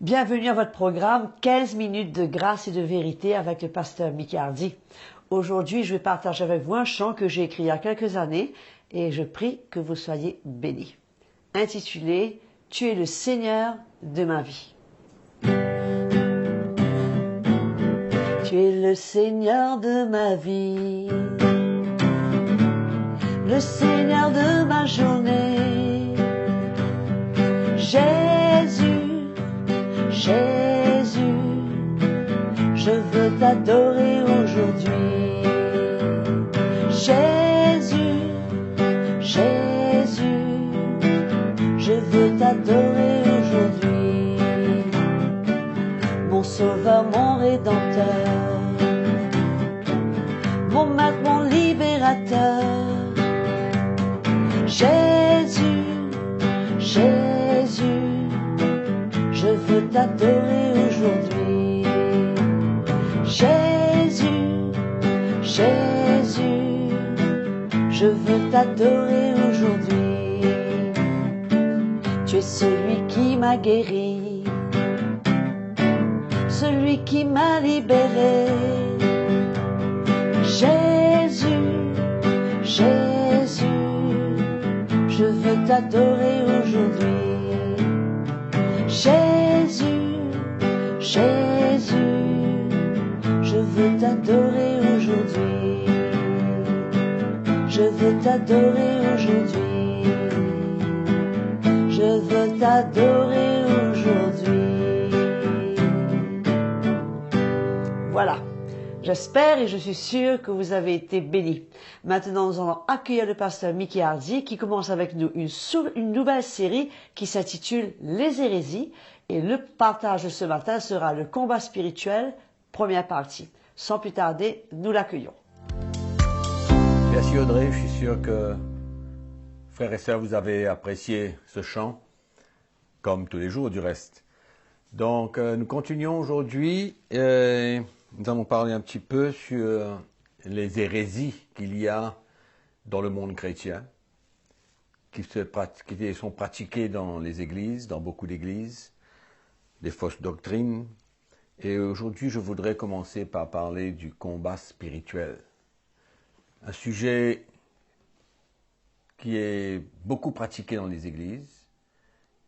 Bienvenue à votre programme 15 minutes de grâce et de vérité avec le pasteur Mickey Hardy. Aujourd'hui, je vais partager avec vous un chant que j'ai écrit il y a quelques années et je prie que vous soyez bénis. Intitulé « Tu es le Seigneur de ma vie ». Tu es le Seigneur de ma vie, le Seigneur de ma journée. Jésus, Jésus, je veux t'adorer aujourd'hui. Jésus, Jésus, je veux t'adorer aujourd'hui. Mon Sauveur, mon Rédempteur, mon Maître, mon Libérateur. Jésus, Jésus, je veux t'adorer aujourd'hui. Jésus, Jésus, je veux t'adorer aujourd'hui. Tu es celui qui m'a guéri, celui qui m'a libéré. Jésus, Jésus, je veux t'adorer aujourd'hui. Jésus, Jésus, je veux t'adorer aujourd'hui. Je veux t'adorer aujourd'hui. Je veux t'adorer aujourd'hui. Voilà. J'espère et je suis sûre que vous avez été bénis. Maintenant, nous allons accueillir le pasteur Mickey Hardy qui commence avec nous une nouvelle série qui s'intitule Les hérésies. Et le partage de ce matin sera le combat spirituel, première partie. Sans plus tarder, nous l'accueillons. Merci Audrey, je suis sûr que frères et sœurs, vous avez apprécié ce chant, comme tous les jours du reste. Donc, nous continuons aujourd'hui. Nous allons parler un petit peu sur les hérésies qu'il y a dans le monde chrétien, qui sont pratiquées dans les églises, dans beaucoup d'églises, des fausses doctrines. Et aujourd'hui, je voudrais commencer par parler du combat spirituel. Un sujet qui est beaucoup pratiqué dans les églises,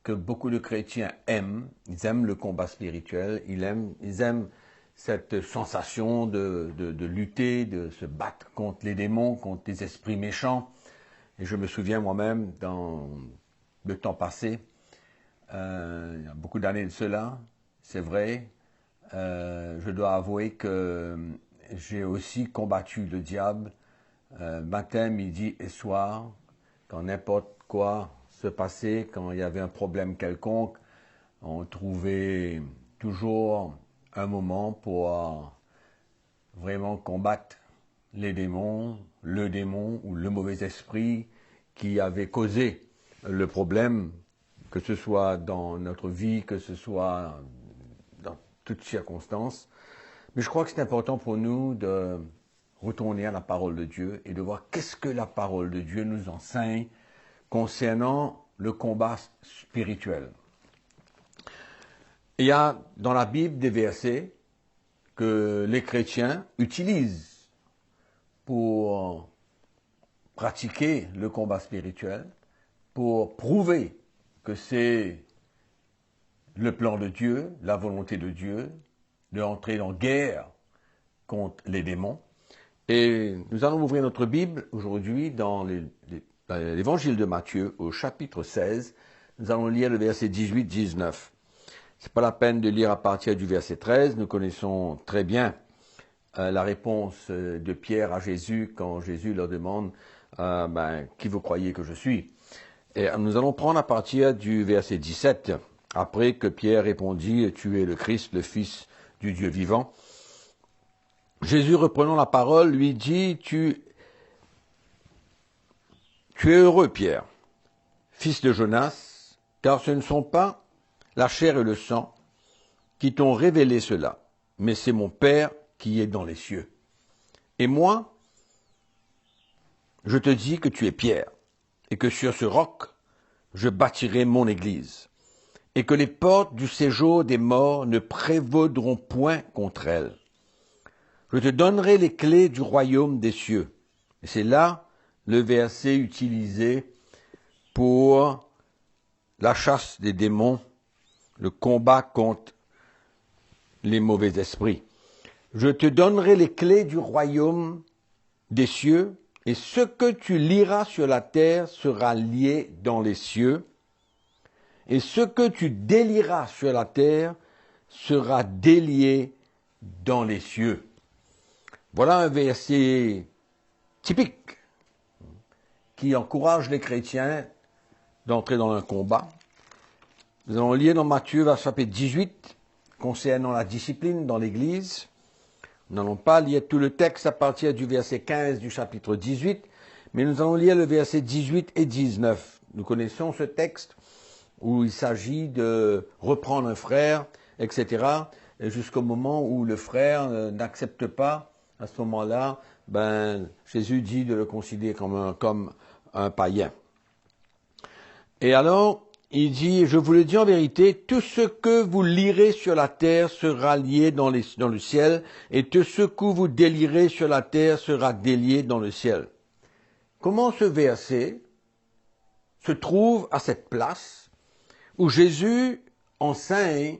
que beaucoup de chrétiens aiment. Ils aiment le combat spirituel, ils aiment cette sensation de lutter, de se battre contre les démons, contre les esprits méchants. Et je me souviens moi-même, dans le temps passé, il y a beaucoup d'années de cela, c'est vrai, je dois avouer que j'ai aussi combattu le diable matin, midi et soir, quand n'importe quoi se passait, quand il y avait un problème quelconque, on trouvait toujours un moment pour vraiment combattre les démons, le démon ou le mauvais esprit qui avait causé le problème, que ce soit dans notre vie, que ce soit dans toutes circonstances. Mais je crois que c'est important pour nous de retourner à la parole de Dieu et de voir qu'est-ce que la parole de Dieu nous enseigne concernant le combat spirituel. Il y a dans la Bible des versets que les chrétiens utilisent pour pratiquer le combat spirituel, pour prouver que c'est le plan de Dieu, la volonté de Dieu, d'entrer en guerre contre les démons. Et nous allons ouvrir notre Bible aujourd'hui dans l'évangile de Matthieu au chapitre 16. Nous allons lire le verset 18-19. C'est pas la peine de lire à partir du verset 13. Nous connaissons très bien la réponse de Pierre à Jésus quand Jésus leur demande qui vous croyez que je suis. Et nous allons prendre à partir du verset 17, après que Pierre répondit, tu es le Christ, le Fils du Dieu vivant. Jésus, reprenant la parole, lui dit, tu es heureux, Pierre, fils de Jonas, car ce ne sont pas la chair et le sang qui t'ont révélé cela, mais c'est mon Père qui est dans les cieux. Et moi, je te dis que tu es Pierre, et que sur ce roc, je bâtirai mon église. et que les portes du séjour des morts ne prévaudront point contre elle. Je te donnerai les clés du royaume des cieux. Et c'est là le verset utilisé pour la chasse des démons, le combat contre les mauvais esprits. Je te donnerai les clés du royaume des cieux, et ce que tu liras sur la terre sera lié dans les cieux, et ce que tu délieras sur la terre sera délié dans les cieux. Voilà un verset typique qui encourage les chrétiens d'entrer dans un combat. Nous allons lire dans Matthieu, chapitre 18, concernant la discipline dans l'Église. Nous n'allons pas lire tout le texte à partir du verset 15 du chapitre 18, mais nous allons lire le verset 18 et 19. Nous connaissons ce texte où il s'agit de reprendre un frère, etc., jusqu'au moment où le frère n'accepte pas. À ce moment-là, Jésus dit de le considérer comme un païen. Et alors, il dit, je vous le dis en vérité, tout ce que vous lirez sur la terre sera lié dans le ciel, et tout ce que vous délierez sur la terre sera délié dans le ciel. Comment ce verset se trouve à cette place où Jésus enseigne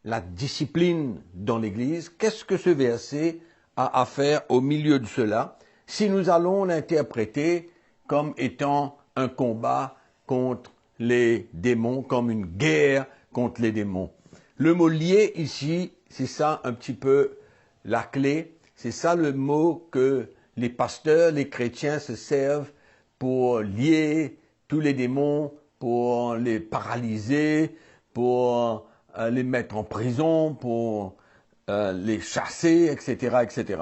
la discipline dans l'Église? Qu'est-ce que ce verset a à faire au milieu de cela, si nous allons l'interpréter comme étant un combat contre les démons, comme une guerre contre les démons? Le mot lié ici, c'est ça un petit peu la clé, c'est ça le mot que les pasteurs, les chrétiens se servent pour lier tous les démons, pour les paralyser, pour les mettre en prison, pour les chasser, etc., etc.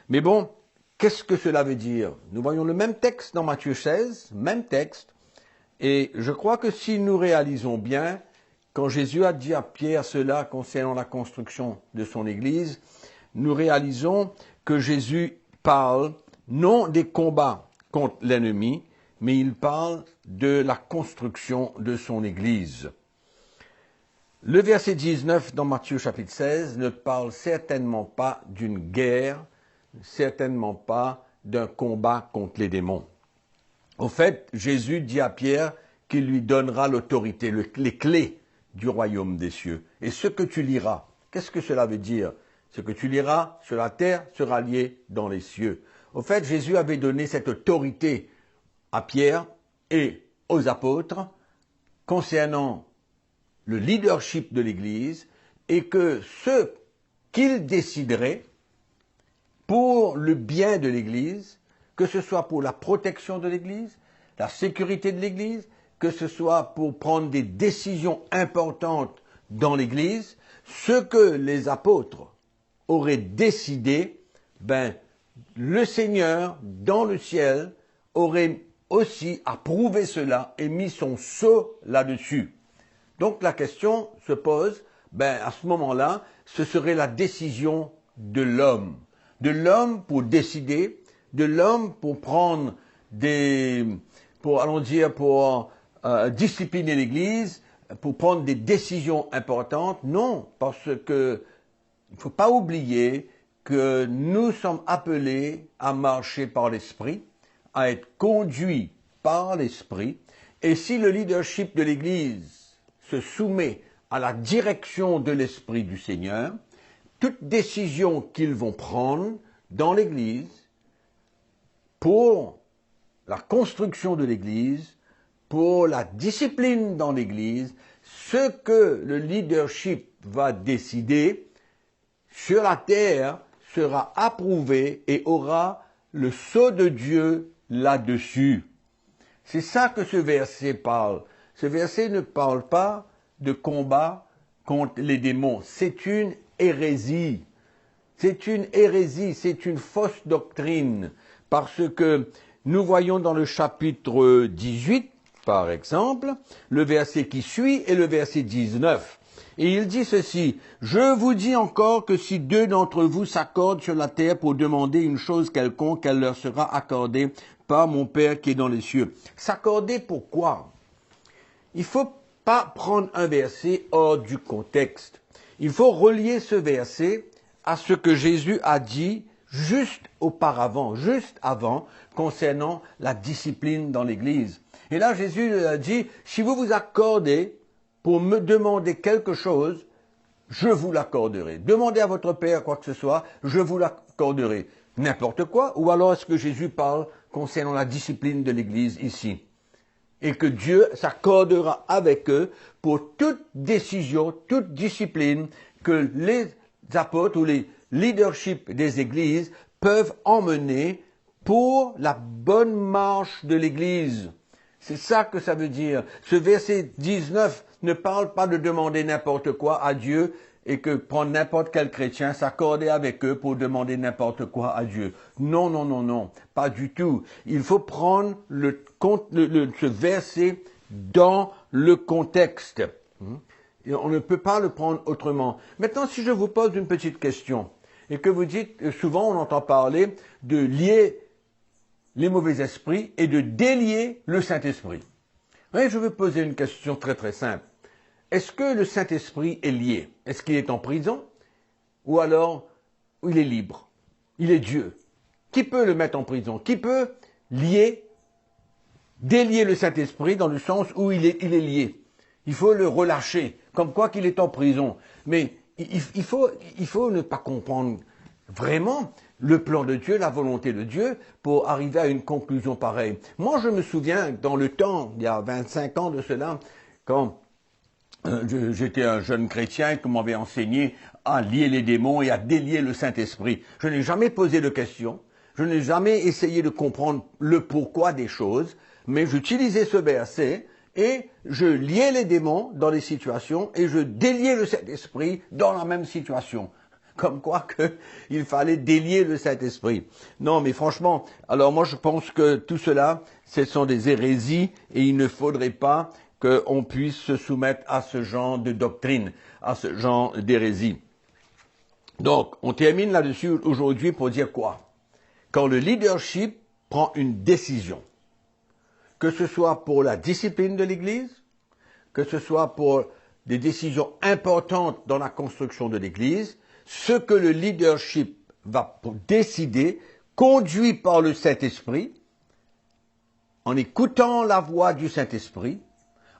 Mais bon, qu'est-ce que cela veut dire? Nous voyons le même texte dans Matthieu 16, même texte, et je crois que si nous réalisons bien, quand Jésus a dit à Pierre cela concernant la construction de son Église, nous réalisons que Jésus parle non des combats contre l'ennemi, mais il parle de la construction de son Église. Le verset 19 dans Matthieu chapitre 16 ne parle certainement pas d'une guerre, certainement pas d'un combat contre les démons. Au fait, Jésus dit à Pierre qu'il lui donnera l'autorité, les clés du royaume des cieux. Et ce que tu liras, qu'est-ce que cela veut dire? Ce que tu liras sur la terre sera lié dans les cieux. Au fait, Jésus avait donné cette autorité à Pierre et aux apôtres concernant le leadership de l'Église, et que ce qu'ils décideraient pour le bien de l'Église, que ce soit pour la protection de l'Église, la sécurité de l'Église, que ce soit pour prendre des décisions importantes dans l'Église, ce que les apôtres auraient décidé, le Seigneur, dans le ciel, aurait aussi approuvé cela et mis son sceau là-dessus. Donc la question se pose, à ce moment-là, ce serait la décision de l'homme pour décider, de l'homme pour prendre pour discipliner l'Église, pour prendre des décisions importantes. Non, parce que il ne faut pas oublier que nous sommes appelés à marcher par l'Esprit, à être conduits par l'Esprit, et si le leadership de l'Église se soumet à la direction de l'Esprit du Seigneur, toute décision qu'ils vont prendre dans l'Église pour la construction de l'Église, pour la discipline dans l'Église, ce que le leadership va décider sur la terre sera approuvé et aura le sceau de Dieu là-dessus. C'est ça que ce verset parle. Ce verset ne parle pas de combat contre les démons. C'est une hérésie. C'est une hérésie, c'est une fausse doctrine. Parce que nous voyons dans le chapitre 18, par exemple, le verset qui suit et le verset 19. Et il dit ceci, « Je vous dis encore que si deux d'entre vous s'accordent sur la terre pour demander une chose quelconque, elle leur sera accordée par mon Père qui est dans les cieux. » S'accorder pourquoi? Il faut pas prendre un verset hors du contexte. Il faut relier ce verset à ce que Jésus a dit juste auparavant, juste avant, concernant la discipline dans l'Église. Et là, Jésus a dit, si vous vous accordez pour me demander quelque chose, je vous l'accorderai. Demandez à votre Père quoi que ce soit, je vous l'accorderai. N'importe quoi. Ou alors est-ce que Jésus parle concernant la discipline de l'Église ici? Et que Dieu s'accordera avec eux pour toute décision, toute discipline que les apôtres ou les leaderships des églises peuvent emmener pour la bonne marche de l'Église. C'est ça que ça veut dire. Ce verset 19 ne parle pas de demander n'importe quoi à Dieu et que prendre n'importe quel chrétien, s'accorder avec eux pour demander n'importe quoi à Dieu. Non, non, non, non, pas du tout. Il faut prendre ce verset dans le contexte. Et on ne peut pas le prendre autrement. Maintenant, si je vous pose une petite question, et que vous dites, souvent on entend parler de lier les mauvais esprits et de délier le Saint-Esprit. Oui, je veux poser une question très très simple. Est-ce que le Saint-Esprit est lié? Est-ce qu'il est en prison? Ou alors, il est libre? Il est Dieu. Qui peut le mettre en prison? Qui peut délier le Saint-Esprit dans le sens où il est lié? Il faut le relâcher, comme quoi qu'il est en prison. Mais il faut ne pas comprendre vraiment le plan de Dieu, la volonté de Dieu, pour arriver à une conclusion pareille. Moi, je me souviens, dans le temps, il y a 25 ans de cela, quand j'étais un jeune chrétien qui m'avait enseigné à lier les démons et à délier le Saint-Esprit. Je n'ai jamais posé de questions, je n'ai jamais essayé de comprendre le pourquoi des choses, mais j'utilisais ce verset et je liais les démons dans les situations et je déliais le Saint-Esprit dans la même situation. Comme quoi il fallait délier le Saint-Esprit. Non, mais franchement, alors moi je pense que tout cela, ce sont des hérésies et il ne faudrait pas qu'on puisse se soumettre à ce genre de doctrine, à ce genre d'hérésie. Donc, on termine là-dessus aujourd'hui pour dire quoi? Quand le leadership prend une décision, que ce soit pour la discipline de l'Église, que ce soit pour des décisions importantes dans la construction de l'Église, ce que le leadership va décider, conduit par le Saint-Esprit, en écoutant la voix du Saint-Esprit,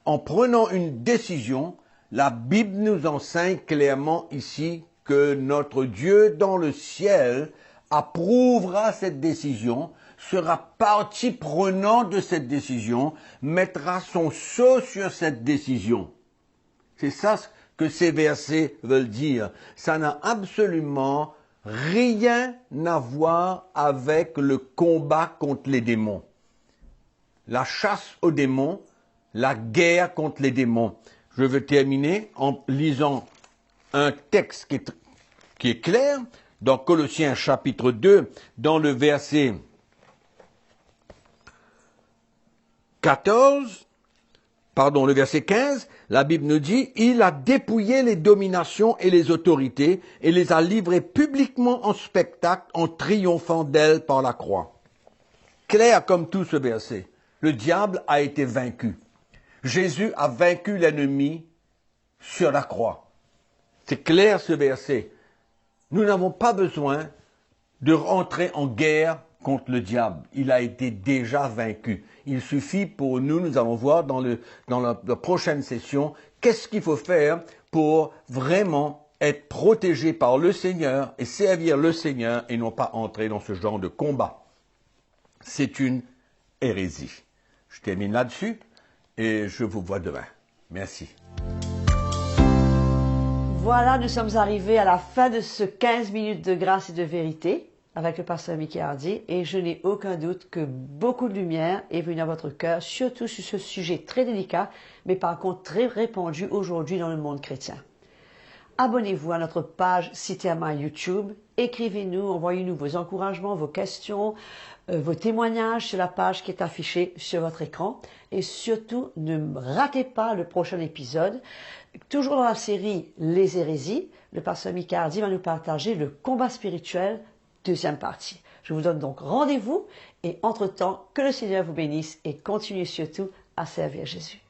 en prenant une décision, la Bible nous enseigne clairement ici que notre Dieu dans le ciel approuvera cette décision, sera partie prenante de cette décision, mettra son sceau sur cette décision. C'est ça que ces versets veulent dire. Ça n'a absolument rien à voir avec le combat contre les démons. La chasse aux démons, la guerre contre les démons. Je veux terminer en lisant un texte qui est clair dans Colossiens chapitre 2, dans le verset 15, la Bible nous dit « Il a dépouillé les dominations et les autorités et les a livrées publiquement en spectacle en triomphant d'elles par la croix. » Clair comme tout ce verset. Le diable a été vaincu. Jésus a vaincu l'ennemi sur la croix. C'est clair ce verset. Nous n'avons pas besoin de rentrer en guerre contre le diable. Il a été déjà vaincu. Il suffit pour nous allons voir dans la prochaine session, qu'est-ce qu'il faut faire pour vraiment être protégé par le Seigneur et servir le Seigneur et non pas entrer dans ce genre de combat. C'est une hérésie. Je termine là-dessus et je vous vois demain. Merci. Voilà, nous sommes arrivés à la fin de ce 15 minutes de grâce et de vérité avec le pasteur Mickey Hardy et je n'ai aucun doute que beaucoup de lumière est venue à votre cœur, surtout sur ce sujet très délicat, mais par contre très répandu aujourd'hui dans le monde chrétien. Abonnez-vous à notre page Citerma YouTube, écrivez-nous, envoyez-nous vos encouragements, vos questions, vos témoignages sur la page qui est affichée sur votre écran et surtout ne ratez pas le prochain épisode. Toujours dans la série Les hérésies, le pasteur Mickey Hardy va nous partager le combat spirituel, deuxième partie. Je vous donne donc rendez-vous et entre-temps, que le Seigneur vous bénisse et continuez surtout à servir Jésus.